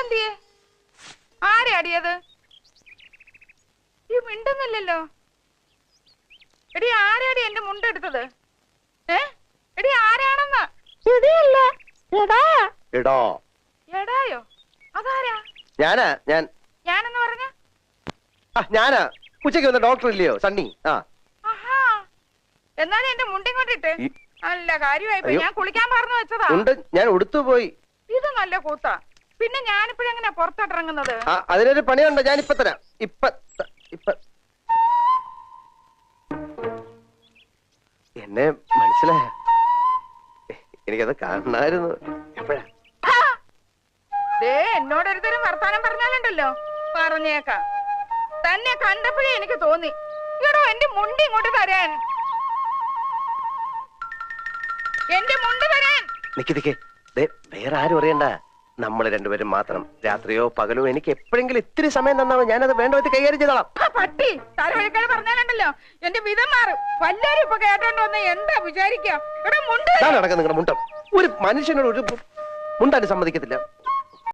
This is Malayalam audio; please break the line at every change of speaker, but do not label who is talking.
മുണ്ടെന്തിയെ? ആരെ അടിയത്? ഈ മിണ്ടുന്നില്ലല്ലോ. എടി ആരാടി എന്റെ മുണ്ടെടുത്തത്? എടി ആരാണെന്ന്? എടായോ? അതാരാ?
ഞാനെന്ന് പറഞ്ഞ ഞാനാ. ഉച്ചയ്ക്ക് വന്ന ഡോക്ടർ ഇല്ലയോ സണ്ണി?
എന്നാലും എന്റെ മുണ്ടിങ്ങോട്ടിട്ട് നല്ല കാര്യമായി. ഞാൻ കുളിക്കാൻ പറഞ്ഞു വെച്ചതാ.
ഞാൻ ഉടുത്തു പോയി.
ഇത് നല്ല കൂത്താ. പിന്നെ ഞാനിപ്പോഴെങ്ങനെയാ പുറത്തോട്ടിറങ്ങുന്നത്?
അതിനൊരു പണിയുണ്ട്, ഞാൻ ഇപ്പൊ തരാം. എന്നെ മനസ്സിലായ? എനിക്കത് കാണായിരുന്നു. എപ്പോഴാ?
എന്നോടൊരുതരം വർത്താനം പറഞ്ഞാലുണ്ടല്ലോ, പറഞ്ഞേക്കാം. തന്നെ കണ്ടപ്പോഴേ എനിക്ക് തോന്നി, എടോ എന്റെ മുണ്ട് ഇങ്ങോട്ട് തരാൻ. എന്റെ മുണ്ട് തരാൻ.
നിക്ക് വേറെ ആരും അറിയണ്ട, നമ്മൾ രണ്ടുപേരും മാത്രം. രാത്രിയോ പകലോ എനിക്ക് എപ്പോഴെങ്കിലും ഇത്തിരി സമയം തന്നാമോ, ഞാനത് വേണ്ട വിധത്തിൽ കൈകാര്യം ചെയ്തോളാം.
പട്ടി തലവഴിക്കാൻ പറഞ്ഞാലുണ്ടല്ലോ എന്റെ വിധം മാറും. വല്ലാരും ഇപ്പൊ കേട്ടോണ്ട് വന്ന് എന്താ വിചാരിക്കാം? എടാ മുണ്ട്
നടക്കാം. നിങ്ങളുടെ മുണ്ടം ഒരു മനുഷ്യനോട് ഒരു മുണ്ടാൻ സമ്മതിക്കത്തില്ല.